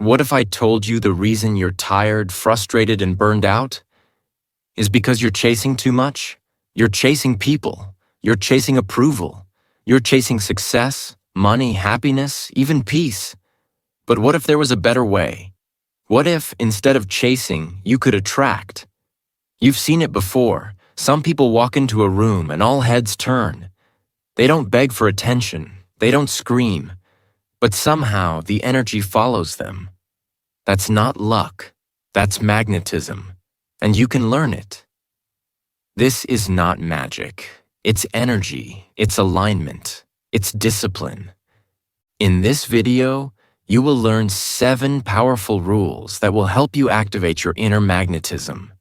What if I told you the reason you're tired, frustrated, and burned out is because you're chasing too much? You're chasing people. You're chasing approval. You're chasing success, money, happiness, even peace. But what if there was a better way? What if, instead of chasing, you could attract? You've seen it before. Some people walk into a room and all heads turn. They don't beg for attention. They don't scream. But somehow the energy follows them. That's not luck. That's magnetism. And you can learn it. This is not magic. It's energy. It's alignment. It's discipline. In this video, you will learn 7 powerful rules that will help you activate your inner magnetism.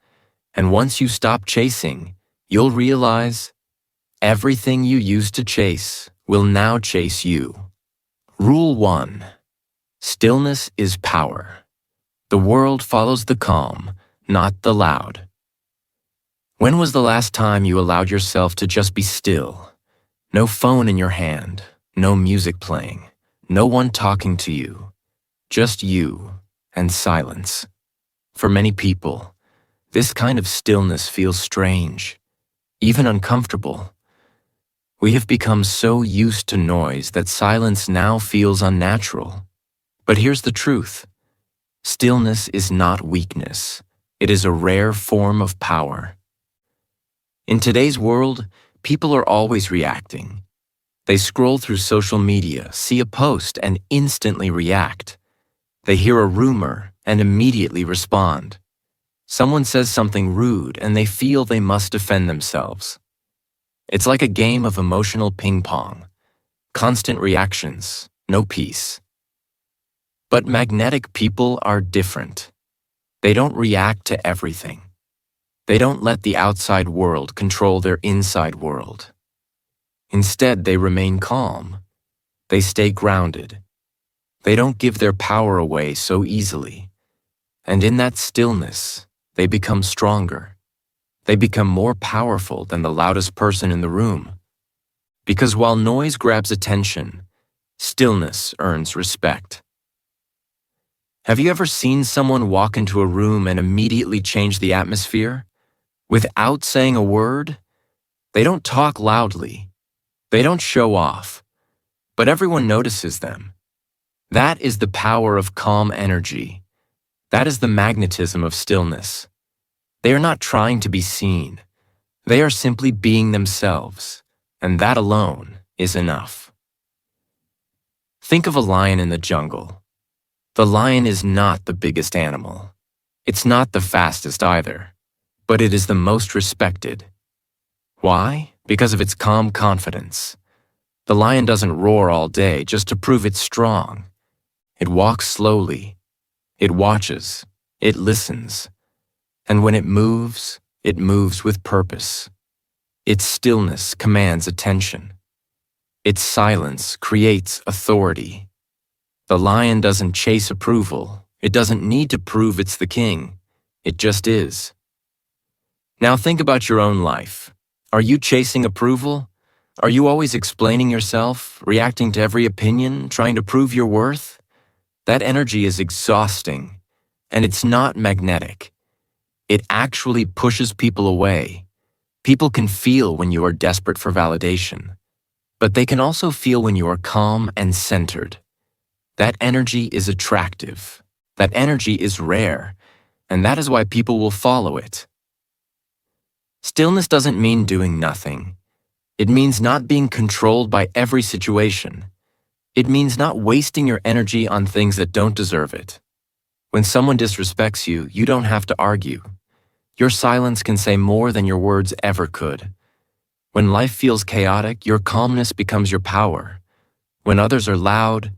And once you stop chasing, you'll realize everything you used to chase will now chase you. Rule 1. Stillness is power. The world follows the calm, not the loud. When was the last time you allowed yourself to just be still? No phone in your hand, no music playing, no one talking to you, just you and silence. For many people, this kind of stillness feels strange, even uncomfortable. We have become so used to noise that silence now feels unnatural. But here's the truth. Stillness is not weakness. It is a rare form of power. In today's world, people are always reacting. They scroll through social media, see a post, and instantly react. They hear a rumor and immediately respond. Someone says something rude and they feel they must defend themselves. It's like a game of emotional ping pong. Constant reactions, no peace. But magnetic people are different. They don't react to everything. They don't let the outside world control their inside world. Instead, they remain calm. They stay grounded. They don't give their power away so easily. And in that stillness, they become stronger. They become more powerful than the loudest person in the room. Because while noise grabs attention, stillness earns respect. Have you ever seen someone walk into a room and immediately change the atmosphere? Without saying a word? They don't talk loudly. They don't show off. But everyone notices them. That is the power of calm energy. That is the magnetism of stillness. They are not trying to be seen. They are simply being themselves, and that alone is enough. Think of a lion in the jungle. The lion is not the biggest animal. It's not the fastest either, but it is the most respected. Why? Because of its calm confidence. The lion doesn't roar all day just to prove it's strong. It walks slowly. It watches. It listens. And when it moves with purpose. Its stillness commands attention. Its silence creates authority. The lion doesn't chase approval. It doesn't need to prove it's the king. It just is. Now think about your own life. Are you chasing approval? Are you always explaining yourself, reacting to every opinion, trying to prove your worth? That energy is exhausting, and it's not magnetic. It actually pushes people away. People can feel when you are desperate for validation, but they can also feel when you are calm and centered. That energy is attractive. That energy is rare, and that is why people will follow it. Stillness doesn't mean doing nothing. It means not being controlled by every situation. It means not wasting your energy on things that don't deserve it. When someone disrespects you, you don't have to argue. Your silence can say more than your words ever could. When life feels chaotic, your calmness becomes your power. When others are loud,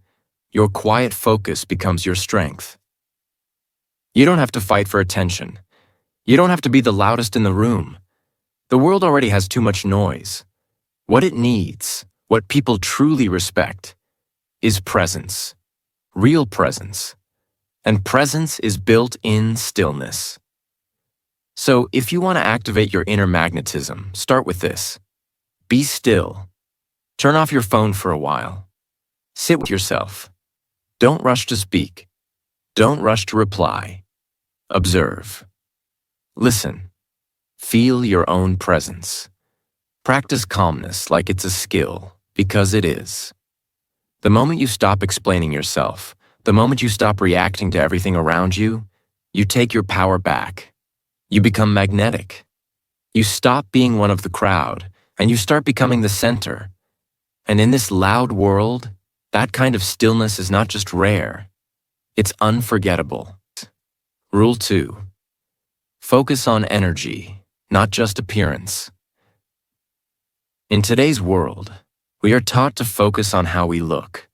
your quiet focus becomes your strength. You don't have to fight for attention. You don't have to be the loudest in the room. The world already has too much noise. What it needs, what people truly respect, is presence. Real presence. And presence is built in stillness. So if you want to activate your inner magnetism, start with this. Be still. Turn off your phone for a while. Sit with yourself. Don't rush to speak. Don't rush to reply. Observe. Listen. Feel your own presence. Practice calmness like it's a skill, because it is. The moment you stop explaining yourself, the moment you stop reacting to everything around you, you take your power back. You become magnetic. You stop being one of the crowd, and you start becoming the center. And in this loud world, that kind of stillness is not just rare, it's unforgettable. Rule 2. Focus on energy, not just appearance. In today's world, we are taught to focus on how we look.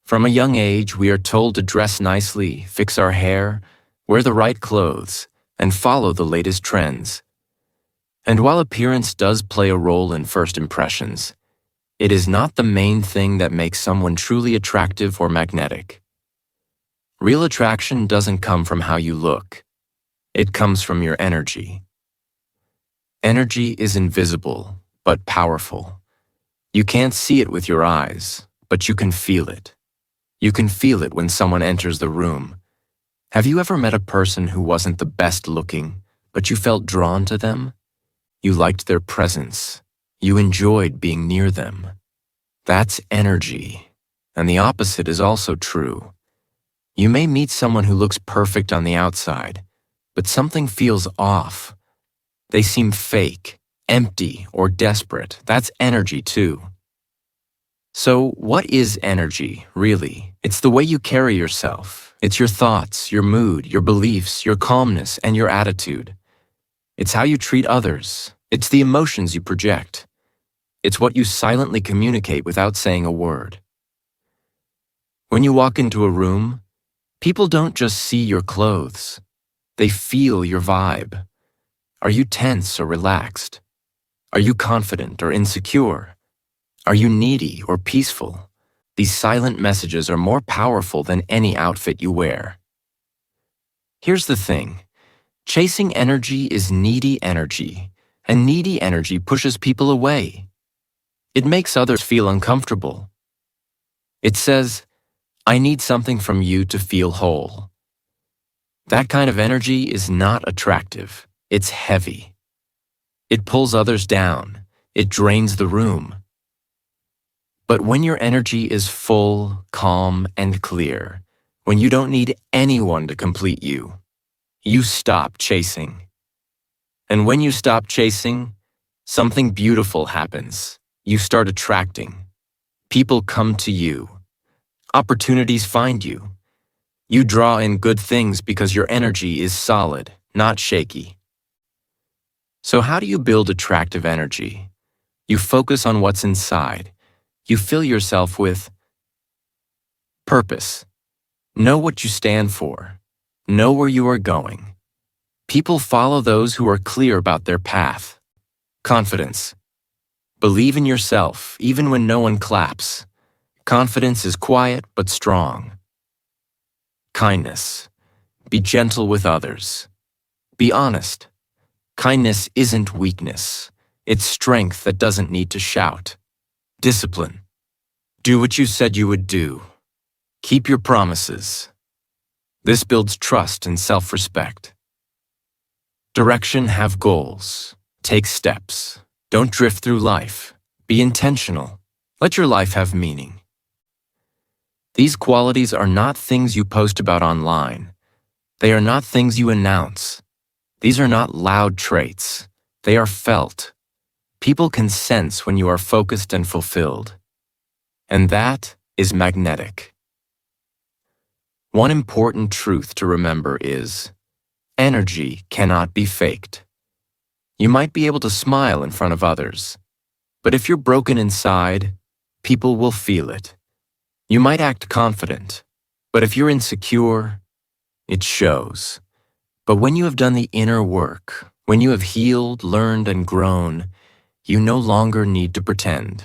From a young age, we are told to dress nicely, fix our hair, wear the right clothes, and follow the latest trends. And while appearance does play a role in first impressions, it is not the main thing that makes someone truly attractive or magnetic. Real attraction doesn't come from how you look. It comes from your energy. Energy is invisible, but powerful. You can't see it with your eyes, but you can feel it. You can feel it when someone enters the room. Have you ever met a person who wasn't the best looking, but you felt drawn to them? You liked their presence. You enjoyed being near them. That's energy. And the opposite is also true. You may meet someone who looks perfect on the outside, but something feels off. They seem fake, empty, or desperate. That's energy too. So what is energy, really? It's the way you carry yourself. It's your thoughts, your mood, your beliefs, your calmness, and your attitude. It's how you treat others. It's the emotions you project. It's what you silently communicate without saying a word. When you walk into a room, people don't just see your clothes. They feel your vibe. Are you tense or relaxed? Are you confident or insecure? Are you needy or peaceful? These silent messages are more powerful than any outfit you wear. Here's the thing. Chasing energy is needy energy, and needy energy pushes people away. It makes others feel uncomfortable. It says, I need something from you to feel whole. That kind of energy is not attractive. It's heavy. It pulls others down. It drains the room. But when your energy is full, calm, and clear, when you don't need anyone to complete you, you stop chasing. And when you stop chasing, something beautiful happens. You start attracting. People come to you. Opportunities find you. You draw in good things because your energy is solid, not shaky. So how do you build attractive energy? You focus on what's inside. You fill yourself with purpose. Know what you stand for. Know where you are going. People follow those who are clear about their path. Confidence. Believe in yourself, even when no one claps. Confidence is quiet but strong. Kindness. Be gentle with others. Be honest. Kindness isn't weakness. It's strength that doesn't need to shout. Discipline. Do what you said you would do. Keep your promises. This builds trust and self-respect. Direction. Have goals. Take steps. Don't drift through life. Be intentional. Let your life have meaning. These qualities are not things you post about online. They are not things you announce. These are not loud traits. They are felt. People can sense when you are focused and fulfilled. And that is magnetic. One important truth to remember is, energy cannot be faked. You might be able to smile in front of others, but if you're broken inside, people will feel it. You might act confident, but if you're insecure, it shows. But when you have done the inner work, when you have healed, learned, and grown, you no longer need to pretend.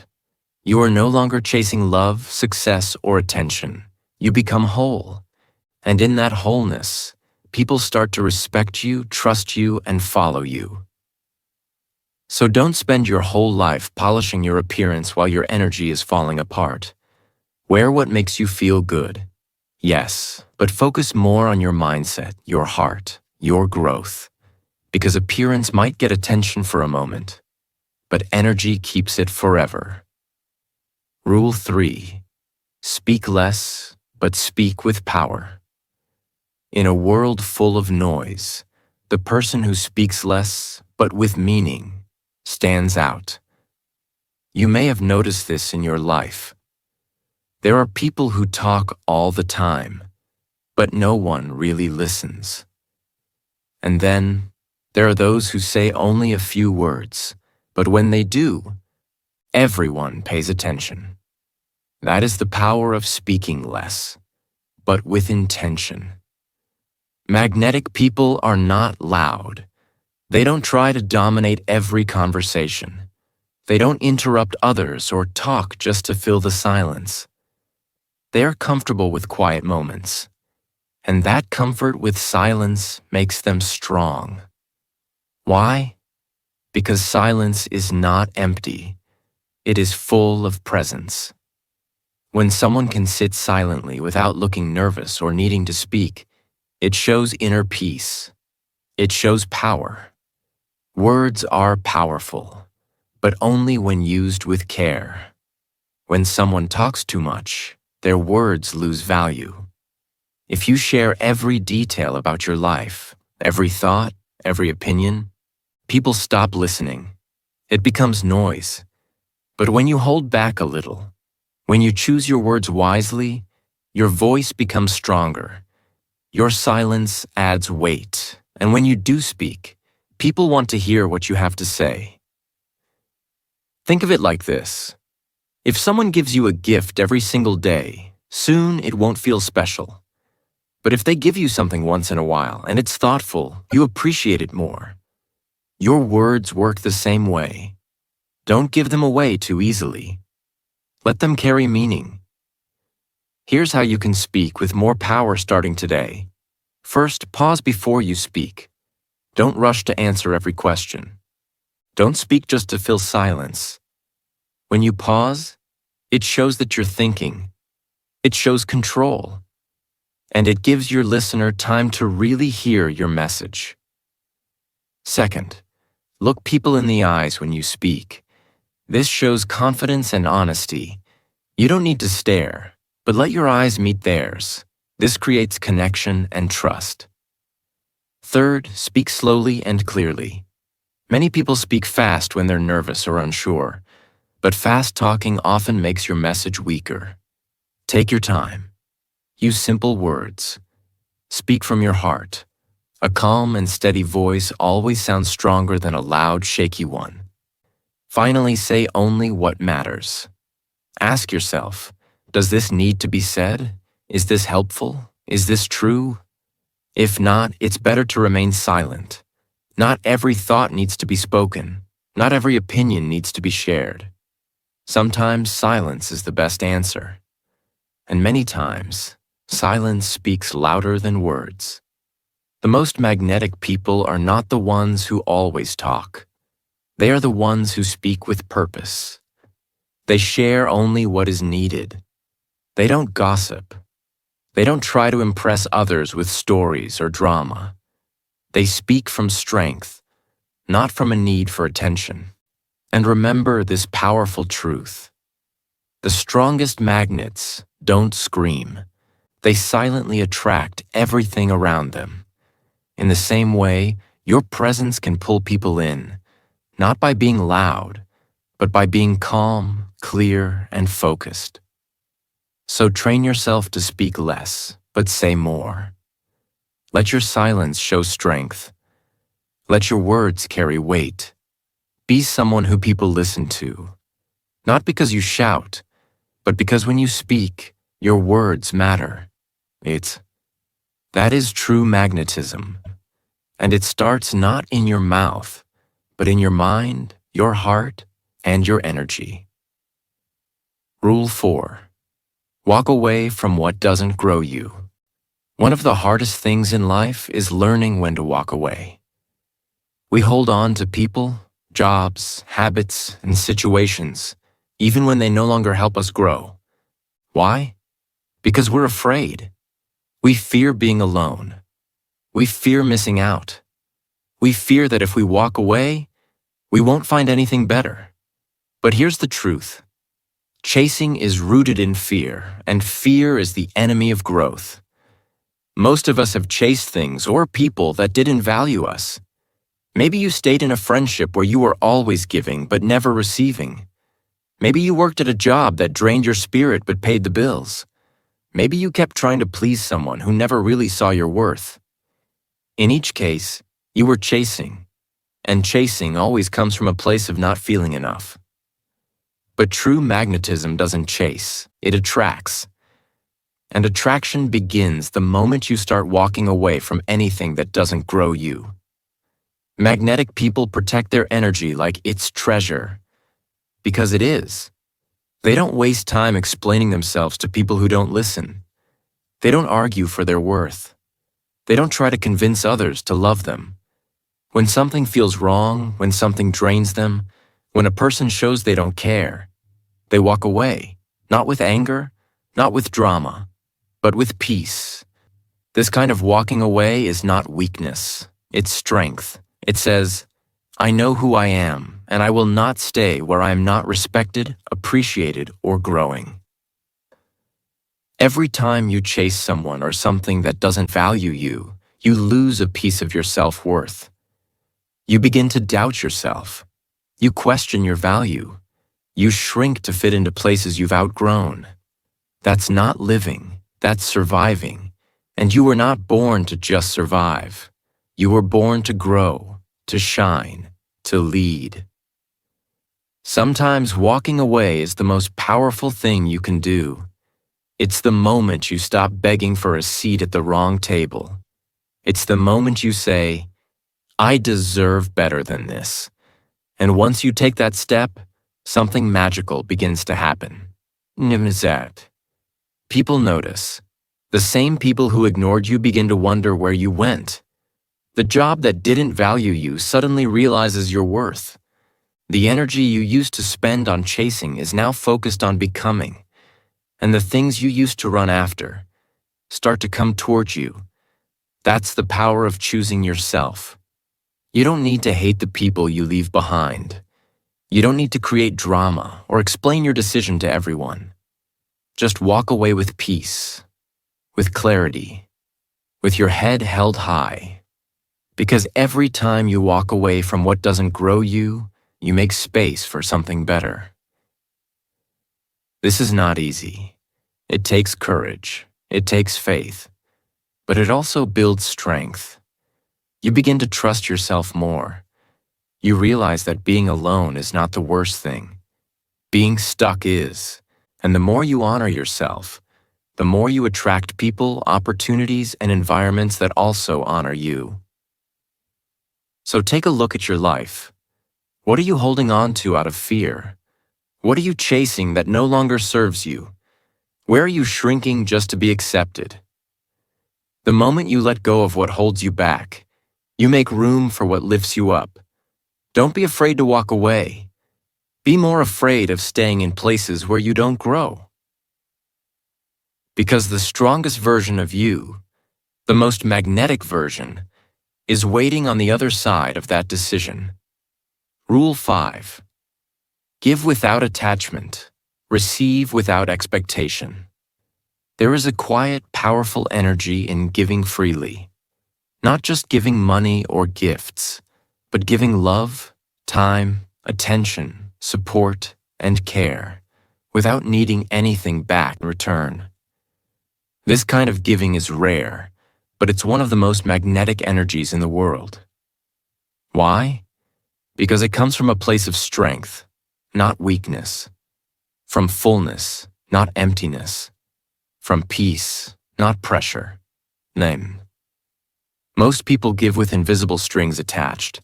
You are no longer chasing love, success, or attention. You become whole. And in that wholeness, people start to respect you, trust you, and follow you. So don't spend your whole life polishing your appearance while your energy is falling apart. Wear what makes you feel good. Yes, but focus more on your mindset, your heart, your growth, because appearance might get attention for a moment, but energy keeps it forever. Rule 3. Speak less, but speak with power. In a world full of noise, the person who speaks less, but with meaning, stands out. You may have noticed this in your life. There are people who talk all the time, but no one really listens. And then, there are those who say only a few words, but when they do, everyone pays attention. That is the power of speaking less, but with intention. Magnetic people are not loud. They don't try to dominate every conversation. They don't interrupt others or talk just to fill the silence. They are comfortable with quiet moments, and that comfort with silence makes them strong. Why? Because silence is not empty. It is full of presence. When someone can sit silently without looking nervous or needing to speak, it shows inner peace. It shows power. Words are powerful, but only when used with care. When someone talks too much, their words lose value. If you share every detail about your life, every thought, every opinion, people stop listening. It becomes noise. But when you hold back a little, when you choose your words wisely, your voice becomes stronger. Your silence adds weight, and when you do speak, people want to hear what you have to say. Think of it like this. If someone gives you a gift every single day, soon it won't feel special. But if they give you something once in a while and it's thoughtful, you appreciate it more. Your words work the same way. Don't give them away too easily. Let them carry meaning. Here's how you can speak with more power starting today. First, pause before you speak. Don't rush to answer every question. Don't speak just to fill silence. When you pause, it shows that you're thinking. It shows control. And it gives your listener time to really hear your message. Second, look people in the eyes when you speak. This shows confidence and honesty. You don't need to stare, but let your eyes meet theirs. This creates connection and trust. Third, speak slowly and clearly. Many people speak fast when they're nervous or unsure, but fast talking often makes your message weaker. Take your time. Use simple words. Speak from your heart. A calm and steady voice always sounds stronger than a loud, shaky one. Finally, say only what matters. Ask yourself, does this need to be said? Is this helpful? Is this true? If not, it's better to remain silent. Not every thought needs to be spoken. Not every opinion needs to be shared. Sometimes silence is the best answer. And many times, silence speaks louder than words. The most magnetic people are not the ones who always talk. They are the ones who speak with purpose. They share only what is needed. They don't gossip. They don't try to impress others with stories or drama. They speak from strength, not from a need for attention. And remember this powerful truth. The strongest magnets don't scream. They silently attract everything around them. In the same way, your presence can pull people in, not by being loud, but by being calm, clear, and focused. So train yourself to speak less, but say more. Let your silence show strength. Let your words carry weight. Be someone who people listen to, not because you shout, but because when you speak, your words matter. That is true magnetism. And it starts not in your mouth, but in your mind, your heart, and your energy. Rule 4. Walk away from what doesn't grow you. One of the hardest things in life is learning when to walk away. We hold on to people, jobs, habits, and situations, even when they no longer help us grow. Why? Because we're afraid. We fear being alone. We fear missing out. We fear that if we walk away, we won't find anything better. But here's the truth. Chasing is rooted in fear, and fear is the enemy of growth. Most of us have chased things or people that didn't value us. Maybe you stayed in a friendship where you were always giving but never receiving. Maybe you worked at a job that drained your spirit but paid the bills. Maybe you kept trying to please someone who never really saw your worth. In each case, you were chasing, and chasing always comes from a place of not feeling enough. But true magnetism doesn't chase, it attracts. And attraction begins the moment you start walking away from anything that doesn't grow you. Magnetic people protect their energy like it's treasure. Because it is. They don't waste time explaining themselves to people who don't listen. They don't argue for their worth. They don't try to convince others to love them. When something feels wrong, when something drains them, when a person shows they don't care, they walk away, not with anger, not with drama, but with peace. This kind of walking away is not weakness, it's strength. It says, I know who I am, and I will not stay where I am not respected, appreciated, or growing. Every time you chase someone or something that doesn't value you, you lose a piece of your self-worth. You begin to doubt yourself. You question your value. You shrink to fit into places you've outgrown. That's not living, that's surviving. And you were not born to just survive. You were born to grow, to shine, to lead. Sometimes walking away is the most powerful thing you can do. It's the moment you stop begging for a seat at the wrong table. It's the moment you say, I deserve better than this. And once you take that step, something magical begins to happen. Nimzat. People notice. The same people who ignored you begin to wonder where you went. The job that didn't value you suddenly realizes your worth. The energy you used to spend on chasing is now focused on becoming. And the things you used to run after start to come towards you. That's the power of choosing yourself. You don't need to hate the people you leave behind. You don't need to create drama or explain your decision to everyone. Just walk away with peace, with clarity, with your head held high. Because every time you walk away from what doesn't grow you, you make space for something better. This is not easy. It takes courage. It takes faith. But it also builds strength. You begin to trust yourself more. You realize that being alone is not the worst thing. Being stuck is. And the more you honor yourself, the more you attract people, opportunities, and environments that also honor you. So take a look at your life. What are you holding on to out of fear? What are you chasing that no longer serves you? Where are you shrinking just to be accepted? The moment you let go of what holds you back, you make room for what lifts you up. Don't be afraid to walk away. Be more afraid of staying in places where you don't grow. Because the strongest version of you, the most magnetic version, is waiting on the other side of that decision. Rule 5. Give without attachment. Receive without expectation. There is a quiet, powerful energy in giving freely. Not just giving money or gifts, but giving love, time, attention, support, and care, without needing anything back in return. This kind of giving is rare, but it's one of the most magnetic energies in the world. Why? Because it comes from a place of strength, not weakness. From fullness, not emptiness. From peace, not pressure. Name. Most people give with invisible strings attached.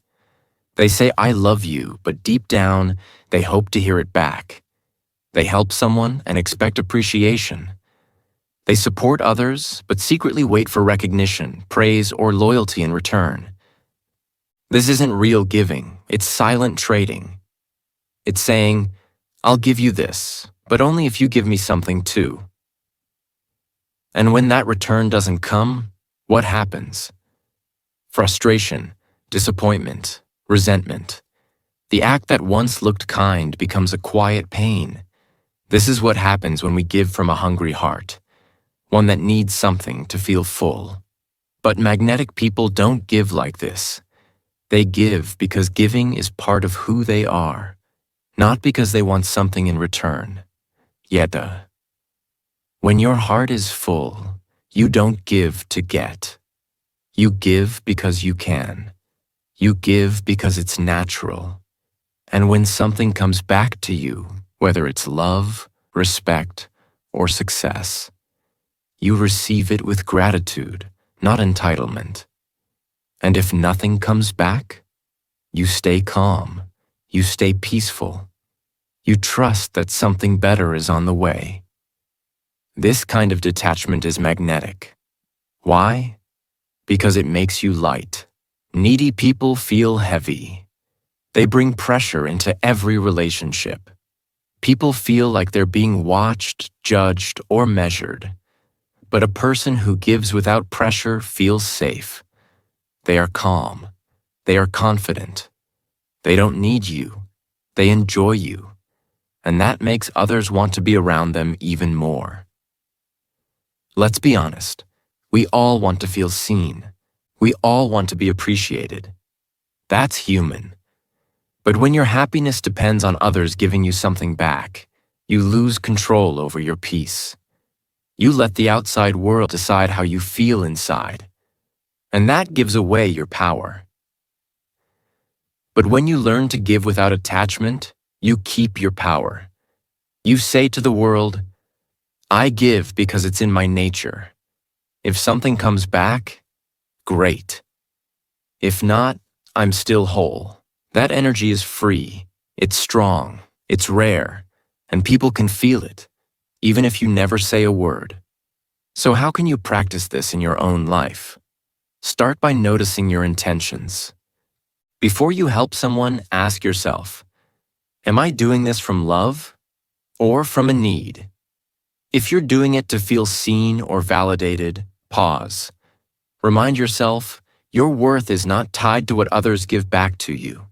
They say, I love you, but deep down, they hope to hear it back. They help someone and expect appreciation. They support others, but secretly wait for recognition, praise, or loyalty in return. This isn't real giving, it's silent trading. It's saying, I'll give you this, but only if you give me something too. And when that return doesn't come, what happens? Frustration, disappointment, resentment. The act that once looked kind becomes a quiet pain. This is what happens when we give from a hungry heart, one that needs something to feel full. But magnetic people don't give like this. They give because giving is part of who they are, not because they want something in return. Yeda. When your heart is full, you don't give to get. You give because you can. You give because it's natural. And when something comes back to you, whether it's love, respect, or success, you receive it with gratitude, not entitlement. And if nothing comes back, you stay calm, you stay peaceful, you trust that something better is on the way. This kind of detachment is magnetic. Why? Because it makes you light. Needy people feel heavy. They bring pressure into every relationship. People feel like they're being watched, judged, or measured. But a person who gives without pressure feels safe. They are calm. They are confident. They don't need you. They enjoy you. And that makes others want to be around them even more. Let's be honest. We all want to feel seen. We all want to be appreciated. That's human. But when your happiness depends on others giving you something back, you lose control over your peace. You let the outside world decide how you feel inside. And that gives away your power. But when you learn to give without attachment, you keep your power. You say to the world, I give because it's in my nature. If something comes back, great. If not, I'm still whole. That energy is free, it's strong, it's rare, and people can feel it, even if you never say a word. So how can you practice this in your own life? Start by noticing your intentions. Before you help someone, ask yourself, am I doing this from love or from a need? If you're doing it to feel seen or validated, pause. Remind yourself, your worth is not tied to what others give back to you.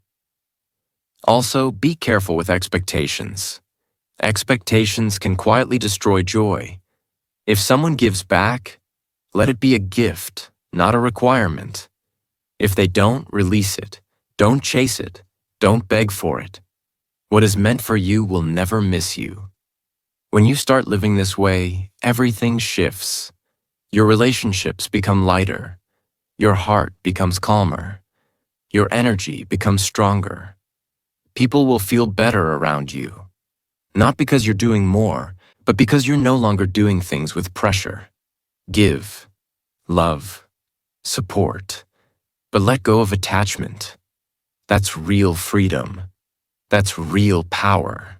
Also, be careful with expectations. Expectations can quietly destroy joy. If someone gives back, let it be a gift, not a requirement. If they don't, release it. Don't chase it. Don't beg for it. What is meant for you will never miss you. When you start living this way, everything shifts. Your relationships become lighter. Your heart becomes calmer. Your energy becomes stronger. People will feel better around you. Not because you're doing more, but because you're no longer doing things with pressure. Give, love, support, but let go of attachment. That's real freedom. That's real power.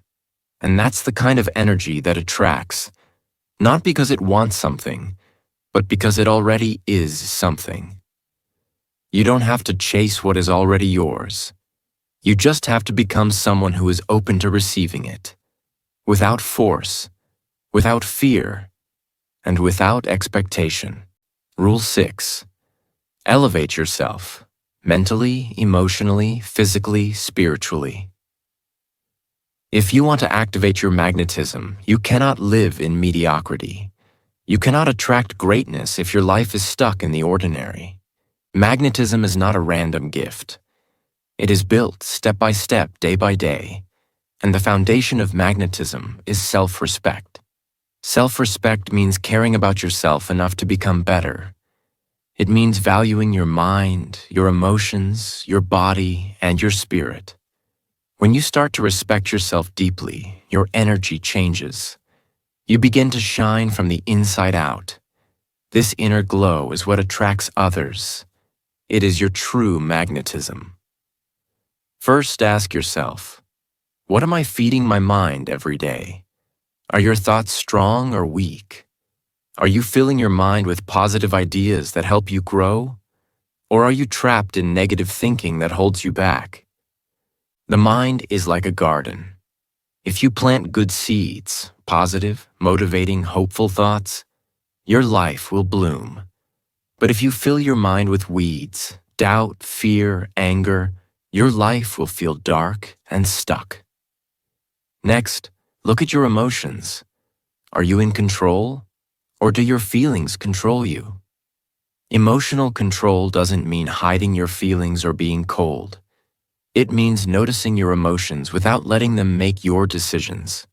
And that's the kind of energy that attracts, not because it wants something, but because it already is something. You don't have to chase what is already yours. You just have to become someone who is open to receiving it, without force, without fear, and without expectation. Rule 6. Elevate yourself, mentally, emotionally, physically, spiritually. If you want to activate your magnetism, you cannot live in mediocrity. You cannot attract greatness if your life is stuck in the ordinary. Magnetism is not a random gift. It is built step by step, day by day, and the foundation of magnetism is self-respect. Self-respect means caring about yourself enough to become better. It means valuing your mind, your emotions, your body, and your spirit. When you start to respect yourself deeply, your energy changes. You begin to shine from the inside out. This inner glow is what attracts others. It is your true magnetism. First, ask yourself, what am I feeding my mind every day? Are your thoughts strong or weak? Are you filling your mind with positive ideas that help you grow? Or are you trapped in negative thinking that holds you back? The mind is like a garden. If you plant good seeds, positive, motivating, hopeful thoughts, your life will bloom. But if you fill your mind with weeds, doubt, fear, anger, your life will feel dark and stuck. Next, look at your emotions. Are you in control, or do your feelings control you? Emotional control doesn't mean hiding your feelings or being cold. It means noticing your emotions without letting them make your decisions.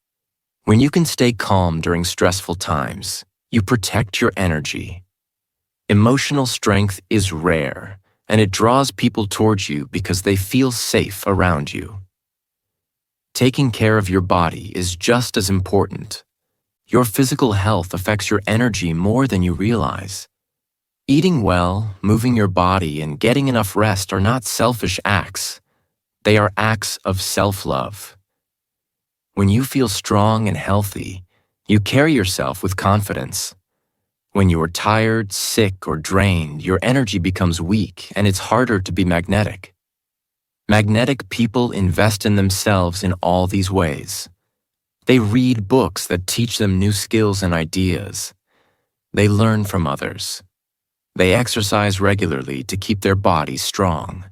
When you can stay calm during stressful times, you protect your energy. Emotional strength is rare, and it draws people towards you because they feel safe around you. Taking care of your body is just as important. Your physical health affects your energy more than you realize. Eating well, moving your body, and getting enough rest are not selfish acts. They are acts of self-love. When you feel strong and healthy, you carry yourself with confidence. When you are tired, sick, or drained, your energy becomes weak and it's harder to be magnetic. Magnetic people invest in themselves in all these ways. They read books that teach them new skills and ideas. They learn from others. They exercise regularly to keep their bodies strong.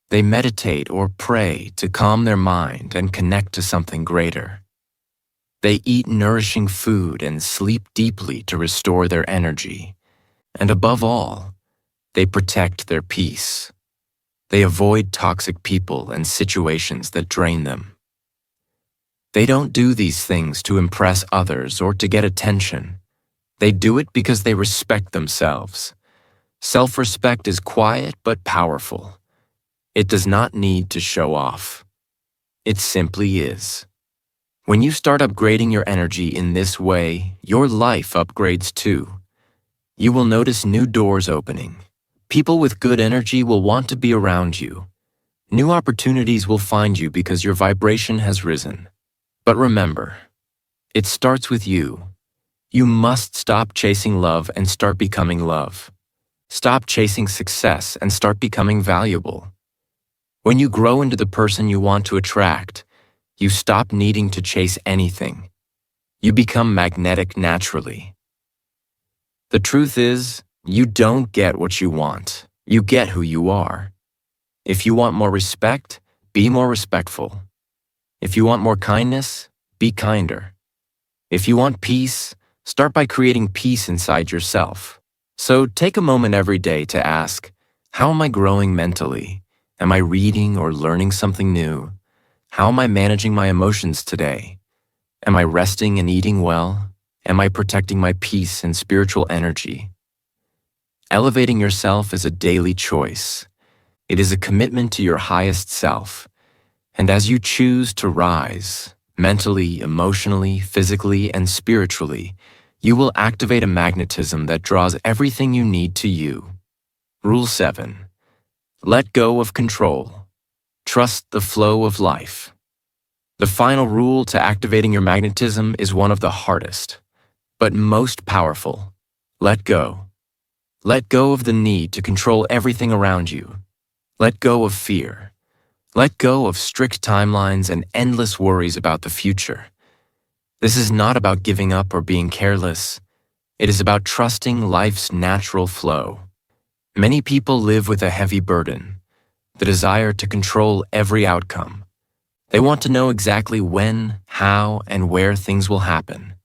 They meditate or pray to calm their mind and connect to something greater. They eat nourishing food and sleep deeply to restore their energy. And above all, they protect their peace. They avoid toxic people and situations that drain them. They don't do these things to impress others or to get attention. They do it because they respect themselves. Self-respect is quiet but powerful. It does not need to show off. It simply is. When you start upgrading your energy in this way, your life upgrades too. You will notice new doors opening. People with good energy will want to be around you. New opportunities will find you because your vibration has risen. But remember, it starts with you. You must stop chasing love and start becoming love. Stop chasing success and start becoming valuable. When you grow into the person you want to attract, you stop needing to chase anything. You become magnetic naturally. The truth is, you don't get what you want. You get who you are. If you want more respect, be more respectful. If you want more kindness, be kinder. If you want peace, start by creating peace inside yourself. So take a moment every day to ask, how am I growing mentally? Am I reading or learning something new? How am I managing my emotions today? Am I resting and eating well? Am I protecting my peace and spiritual energy? Elevating yourself is a daily choice. It is a commitment to your highest self. And as you choose to rise, mentally, emotionally, physically, and spiritually, you will activate a magnetism that draws everything you need to you. Rule 7. Let go of control. Trust the flow of life. The final rule to activating your magnetism is one of the hardest, but most powerful. Let go. Let go of the need to control everything around you. Let go of fear. Let go of strict timelines and endless worries about the future. This is not about giving up or being careless. It is about trusting life's natural flow. Many people live with a heavy burden, the desire to control every outcome. They want to know exactly when, how, and where things will happen.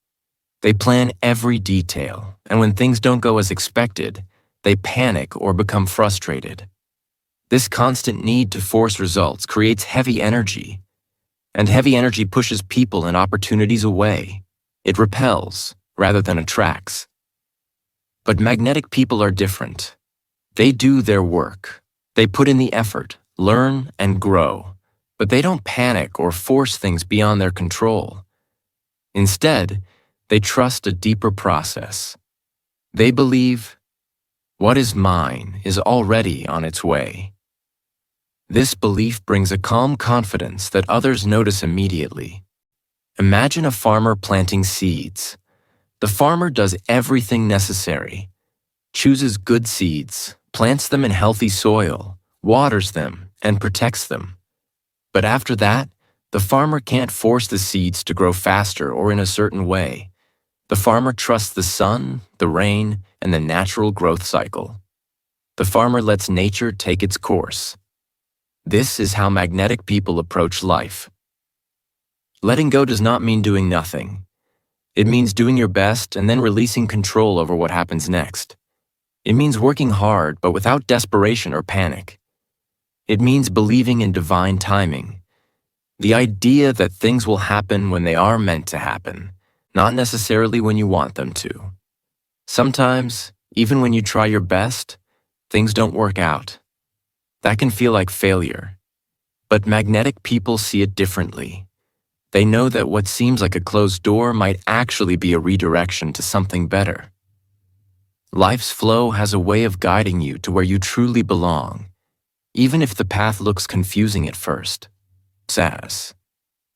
They plan every detail, and when things don't go as expected, they panic or become frustrated. This constant need to force results creates heavy energy, and heavy energy pushes people and opportunities away. It repels rather than attracts. But magnetic people are different. They do their work. They put in the effort, learn, and grow, but they don't panic or force things beyond their control. Instead, they trust a deeper process. They believe, what is mine is already on its way. This belief brings a calm confidence that others notice immediately. Imagine a farmer planting seeds. The farmer does everything necessary, chooses good seeds, plants them in healthy soil, waters them, and protects them. But after that, the farmer can't force the seeds to grow faster or in a certain way. The farmer trusts the sun, the rain, and the natural growth cycle. The farmer lets nature take its course. This is how magnetic people approach life. Letting go does not mean doing nothing. It means doing your best and then releasing control over what happens next. It means working hard, but without desperation or panic. It means believing in divine timing. The idea that things will happen when they are meant to happen, not necessarily when you want them to. Sometimes, even when you try your best, things don't work out. That can feel like failure. But magnetic people see it differently. They know that what seems like a closed door might actually be a redirection to something better. Life's flow has a way of guiding you to where you truly belong, even if the path looks confusing at first. Says.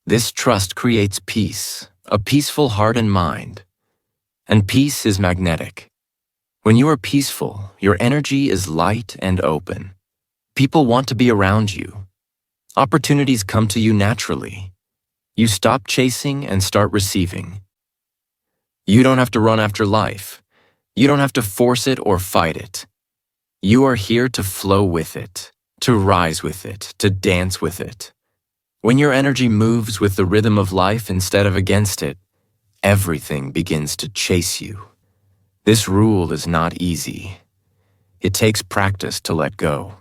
This trust creates peace, a peaceful heart and mind. And peace is magnetic. When you are peaceful, your energy is light and open. People want to be around you. Opportunities come to you naturally. You stop chasing and start receiving. You don't have to run after life. You don't have to force it or fight it. You are here to flow with it, to rise with it, to dance with it. When your energy moves with the rhythm of life instead of against it, everything begins to chase you. This rule is not easy. It takes practice to let go.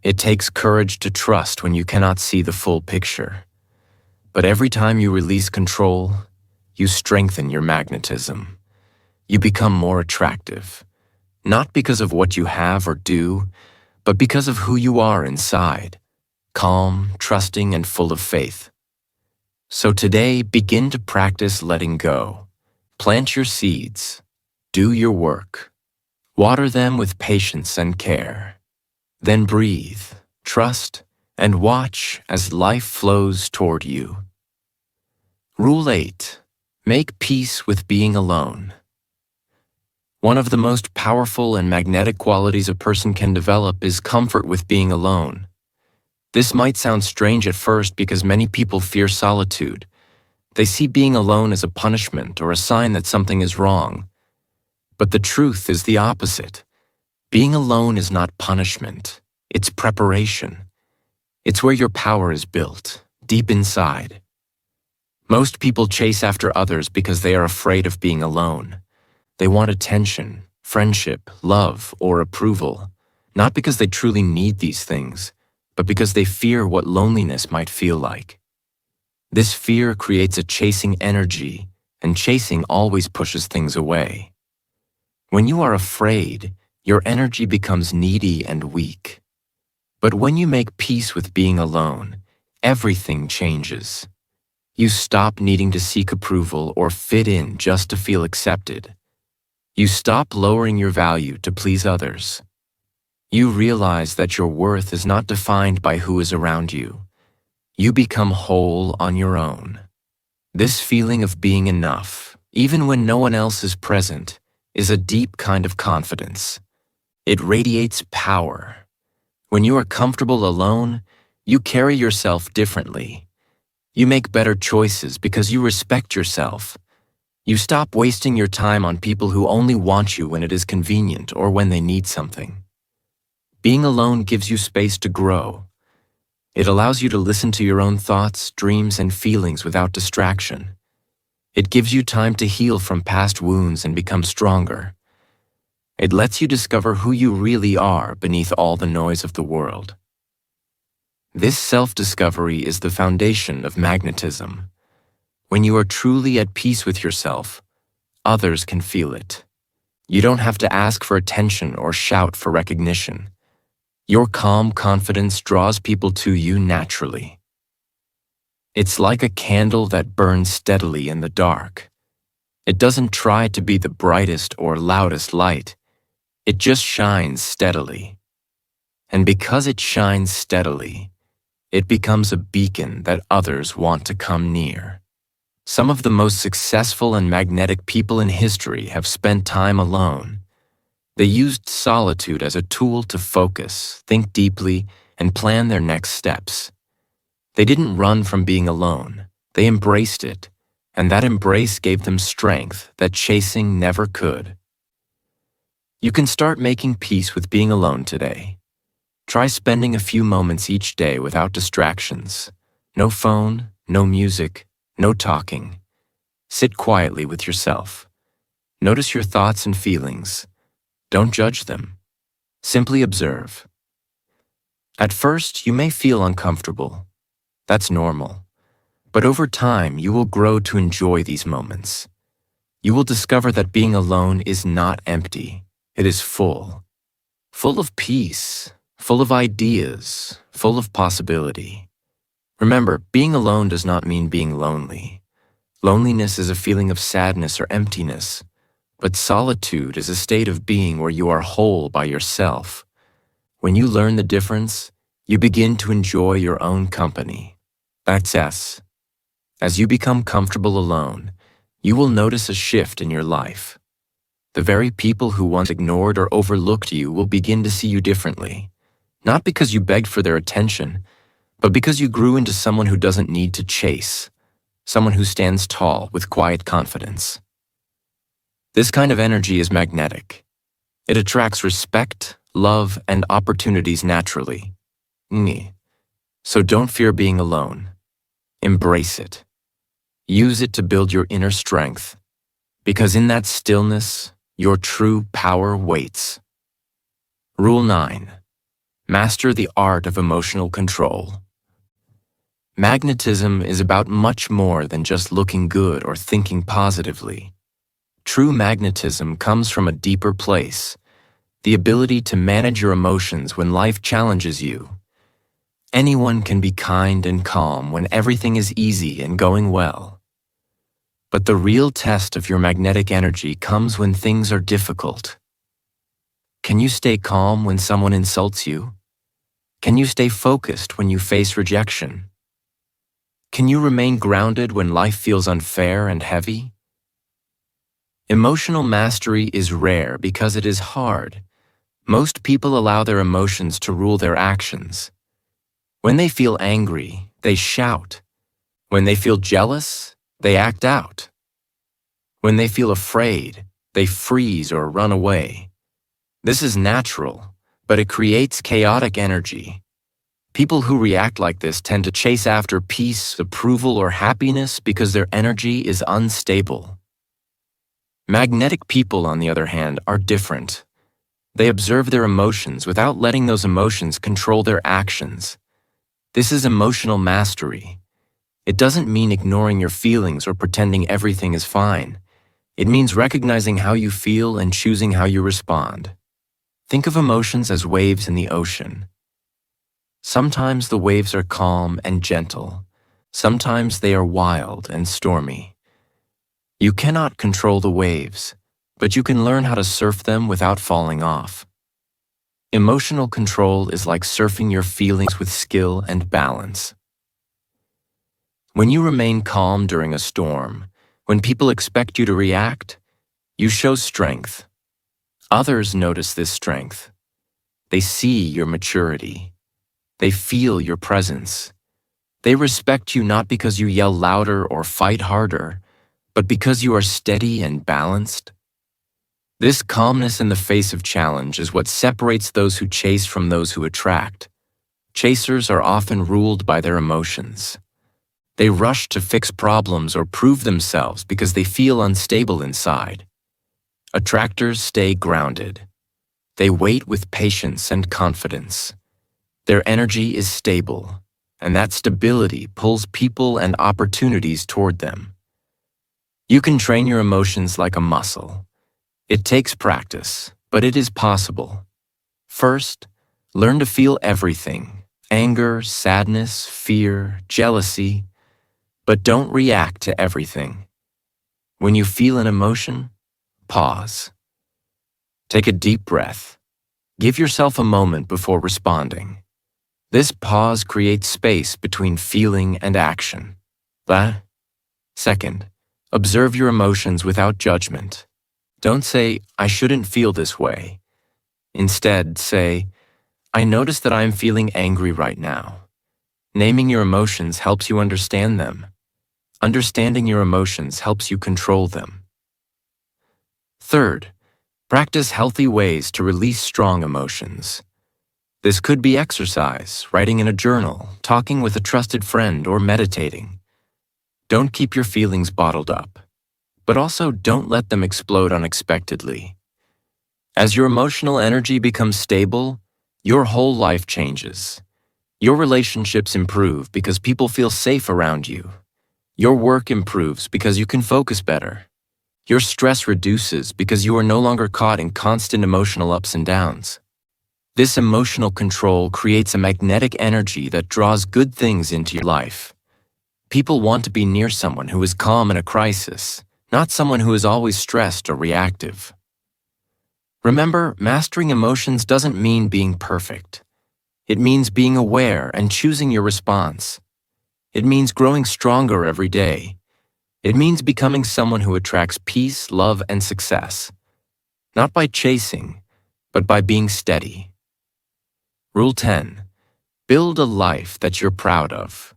It takes courage to trust when you cannot see the full picture. But every time you release control, you strengthen your magnetism. You become more attractive, not because of what you have or do, but because of who you are inside, calm, trusting, and full of faith. So today, begin to practice letting go. Plant your seeds. Do your work. Water them with patience and care. Then breathe, trust, and watch as life flows toward you. Rule 8. Make peace with being alone. One of the most powerful and magnetic qualities a person can develop is comfort with being alone. This might sound strange at first because many people fear solitude. They see being alone as a punishment or a sign that something is wrong. But the truth is the opposite. Being alone is not punishment. It's preparation. It's where your power is built, deep inside. Most people chase after others because they are afraid of being alone. They want attention, friendship, love, or approval, not because they truly need these things, but because they fear what loneliness might feel like. This fear creates a chasing energy, and chasing always pushes things away. When you are afraid, your energy becomes needy and weak. But when you make peace with being alone, everything changes. You stop needing to seek approval or fit in just to feel accepted. You stop lowering your value to please others. You realize that your worth is not defined by who is around you. You become whole on your own. This feeling of being enough, even when no one else is present, is a deep kind of confidence. It radiates power. When you are comfortable alone, you carry yourself differently. You make better choices because you respect yourself. You stop wasting your time on people who only want you when it is convenient or when they need something. Being alone gives you space to grow. It allows you to listen to your own thoughts, dreams, and feelings without distraction. It gives you time to heal from past wounds and become stronger. It lets you discover who you really are beneath all the noise of the world. This self-discovery is the foundation of magnetism. When you are truly at peace with yourself, others can feel it. You don't have to ask for attention or shout for recognition. Your calm confidence draws people to you naturally. It's like a candle that burns steadily in the dark. It doesn't try to be the brightest or loudest light. It just shines steadily. And because it shines steadily, it becomes a beacon that others want to come near. Some of the most successful and magnetic people in history have spent time alone. They used solitude as a tool to focus, think deeply, and plan their next steps. They didn't run from being alone. They embraced it, and that embrace gave them strength that chasing never could. You can start making peace with being alone today. Try spending a few moments each day without distractions. No phone, no music, no talking. Sit quietly with yourself. Notice your thoughts and feelings. Don't judge them. Simply observe. At first, you may feel uncomfortable. That's normal. But over time, you will grow to enjoy these moments. You will discover that being alone is not empty. It is full. Full of peace, full of ideas, full of possibility. Remember, being alone does not mean being lonely. Loneliness is a feeling of sadness or emptiness, but solitude is a state of being where you are whole by yourself. When you learn the difference, you begin to enjoy your own company. That's S. As you become comfortable alone, you will notice a shift in your life. The very people who once ignored or overlooked you will begin to see you differently, not because you begged for their attention, but because you grew into someone who doesn't need to chase, someone who stands tall with quiet confidence. This kind of energy is magnetic. It attracts respect, love, and opportunities naturally. So don't fear being alone. Embrace it. Use it to build your inner strength, because in that stillness, your true power waits. Rule 9. Master the art of emotional control. Magnetism is about much more than just looking good or thinking positively. True magnetism comes from a deeper place, the ability to manage your emotions when life challenges you. Anyone can be kind and calm when everything is easy and going well. But the real test of your magnetic energy comes when things are difficult. Can you stay calm when someone insults you? Can you stay focused when you face rejection? Can you remain grounded when life feels unfair and heavy? Emotional mastery is rare because it is hard. Most people allow their emotions to rule their actions. When they feel angry, they shout. When they feel jealous, they act out. When they feel afraid, they freeze or run away. This is natural, but it creates chaotic energy. People who react like this tend to chase after peace, approval, or happiness because their energy is unstable. Magnetic people, on the other hand, are different. They observe their emotions without letting those emotions control their actions. This is emotional mastery. It doesn't mean ignoring your feelings or pretending everything is fine. It means recognizing how you feel and choosing how you respond. Think of emotions as waves in the ocean. Sometimes the waves are calm and gentle. Sometimes they are wild and stormy. You cannot control the waves, but you can learn how to surf them without falling off. Emotional control is like surfing your feelings with skill and balance. When you remain calm during a storm, when people expect you to react, you show strength. Others notice this strength. They see your maturity. They feel your presence. They respect you not because you yell louder or fight harder, but because you are steady and balanced. This calmness in the face of challenge is what separates those who chase from those who attract. Chasers are often ruled by their emotions. They rush to fix problems or prove themselves because they feel unstable inside. Attractors stay grounded. They wait with patience and confidence. Their energy is stable, and that stability pulls people and opportunities toward them. You can train your emotions like a muscle. It takes practice, but it is possible. First, learn to feel everything: anger, sadness, fear, jealousy. But don't react to everything. When you feel an emotion, pause. Take a deep breath. Give yourself a moment before responding. This pause creates space between feeling and action. Second, observe your emotions without judgment. Don't say, "I shouldn't feel this way." Instead, say, "I notice that I am feeling angry right now." Naming your emotions helps you understand them. Understanding your emotions helps you control them. Third, practice healthy ways to release strong emotions. This could be exercise, writing in a journal, talking with a trusted friend, or meditating. Don't keep your feelings bottled up, but also don't let them explode unexpectedly. As your emotional energy becomes stable, your whole life changes. Your relationships improve because people feel safe around you. Your work improves because you can focus better. Your stress reduces because you are no longer caught in constant emotional ups and downs. This emotional control creates a magnetic energy that draws good things into your life. People want to be near someone who is calm in a crisis, not someone who is always stressed or reactive. Remember, mastering emotions doesn't mean being perfect. It means being aware and choosing your response. It means growing stronger every day. It means becoming someone who attracts peace, love, and success. Not by chasing, but by being steady. Rule 10. Build a life that you're proud of.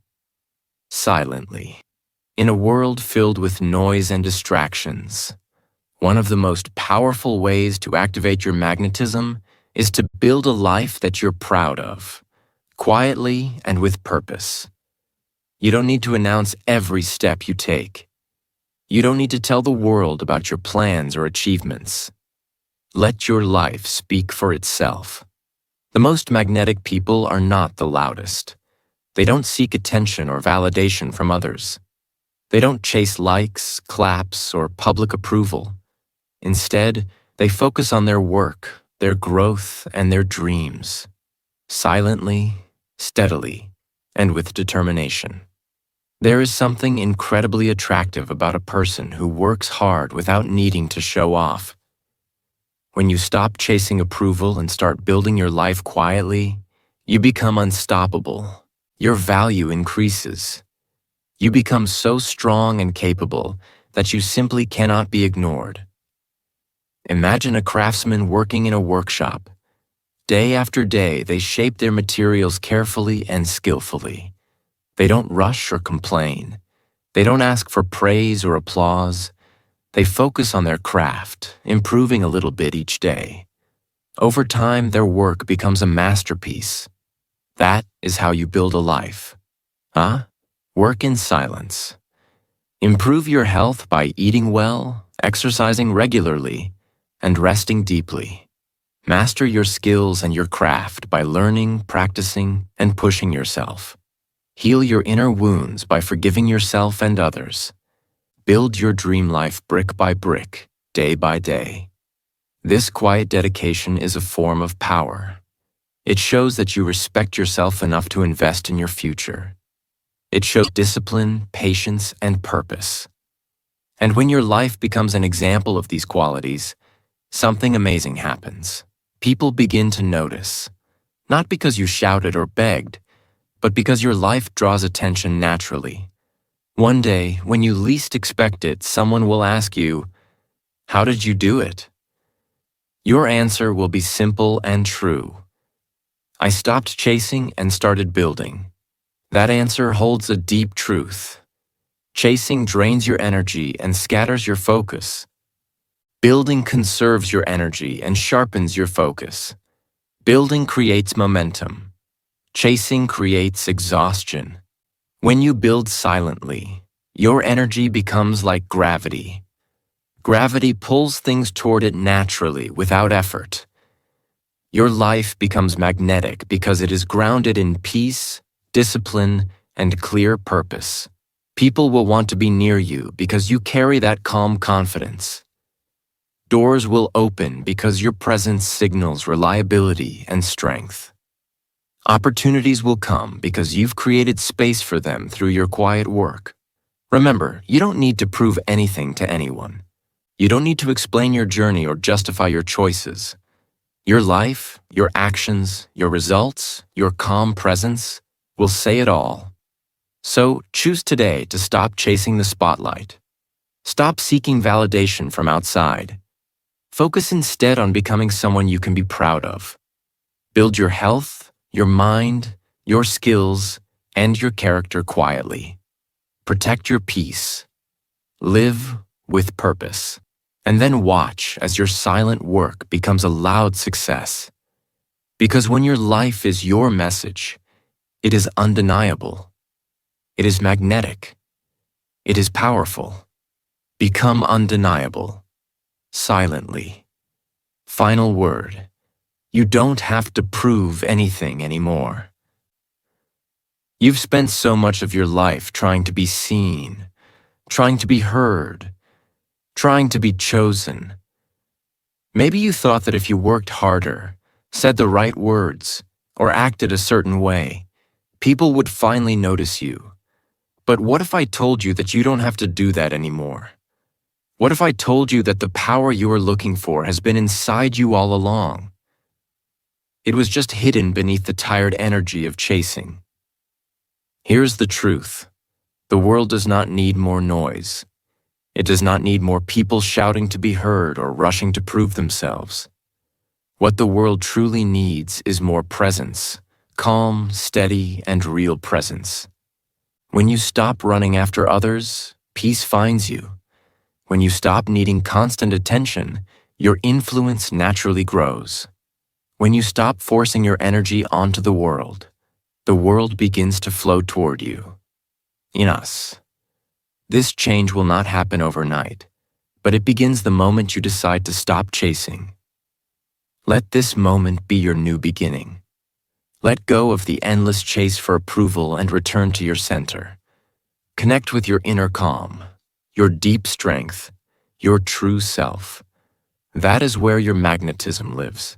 Silently. In a world filled with noise and distractions, one of the most powerful ways to activate your magnetism is to build a life that you're proud of, quietly and with purpose. You don't need to announce every step you take. You don't need to tell the world about your plans or achievements. Let your life speak for itself. The most magnetic people are not the loudest. They don't seek attention or validation from others. They don't chase likes, claps, or public approval. Instead, they focus on their work, their growth, and their dreams. Silently, steadily, and with determination. There is something incredibly attractive about a person who works hard without needing to show off. When you stop chasing approval and start building your life quietly, you become unstoppable. Your value increases. You become so strong and capable that you simply cannot be ignored. Imagine a craftsman working in a workshop. Day after day, they shape their materials carefully and skillfully. They don't rush or complain. They don't ask for praise or applause. They focus on their craft, improving a little bit each day. Over time, their work becomes a masterpiece. That is how you build a life. Work in silence. Improve your health by eating well, exercising regularly, and resting deeply. Master your skills and your craft by learning, practicing, and pushing yourself. Heal your inner wounds by forgiving yourself and others. Build your dream life brick by brick, day by day. This quiet dedication is a form of power. It shows that you respect yourself enough to invest in your future. It shows discipline, patience, and purpose. And when your life becomes an example of these qualities, something amazing happens. People begin to notice, not because you shouted or begged, but because your life draws attention naturally. One day, when you least expect it, someone will ask you, "How did you do it?" Your answer will be simple and true. I stopped chasing and started building. That answer holds a deep truth. Chasing drains your energy and scatters your focus. Building conserves your energy and sharpens your focus. Building creates momentum. Chasing creates exhaustion. When you build silently, your energy becomes like gravity. Gravity pulls things toward it naturally without effort. Your life becomes magnetic because it is grounded in peace, discipline, and clear purpose. People will want to be near you because you carry that calm confidence. Doors will open because your presence signals reliability and strength. Opportunities will come because you've created space for them through your quiet work. Remember, you don't need to prove anything to anyone. You don't need to explain your journey or justify your choices. Your life, your actions, your results, your calm presence will say it all. So choose today to stop chasing the spotlight. Stop seeking validation from outside. Focus instead on becoming someone you can be proud of. Build your health, your mind, your skills, and your character quietly. Protect your peace. Live with purpose. And then watch as your silent work becomes a loud success. Because when your life is your message, it is undeniable. It is magnetic. It is powerful. Become undeniable. Silently. Final word. You don't have to prove anything anymore. You've spent so much of your life trying to be seen, trying to be heard, trying to be chosen. Maybe you thought that if you worked harder, said the right words, or acted a certain way, people would finally notice you. But what if I told you that you don't have to do that anymore? What if I told you that the power you are looking for has been inside you all along? It was just hidden beneath the tired energy of chasing. Here's the truth. The world does not need more noise. It does not need more people shouting to be heard or rushing to prove themselves. What the world truly needs is more presence, calm, steady, and real presence. When you stop running after others, peace finds you. When you stop needing constant attention, your influence naturally grows. When you stop forcing your energy onto the world begins to flow toward you. In us. This change will not happen overnight, but it begins the moment you decide to stop chasing. Let this moment be your new beginning. Let go of the endless chase for approval and return to your center. Connect with your inner calm, your deep strength, your true self. That is where your magnetism lives.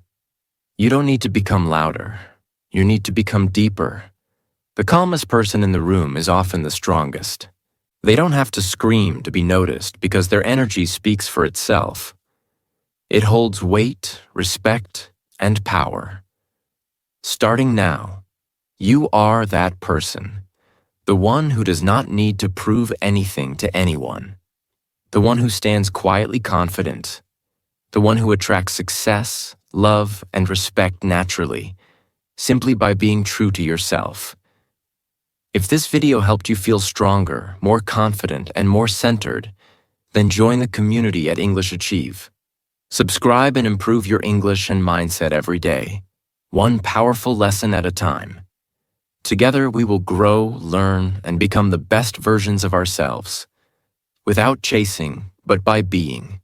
You don't need to become louder. You need to become deeper. The calmest person in the room is often the strongest. They don't have to scream to be noticed because their energy speaks for itself. It holds weight, respect, and power. Starting now, you are that person, the one who does not need to prove anything to anyone, the one who stands quietly confident, the one who attracts success, love, and respect naturally, simply by being true to yourself. If this video helped you feel stronger, more confident, and more centered, then join the community at English Achieve. Subscribe and improve your English and mindset every day, one powerful lesson at a time. Together we will grow, learn, and become the best versions of ourselves, without chasing, but by being.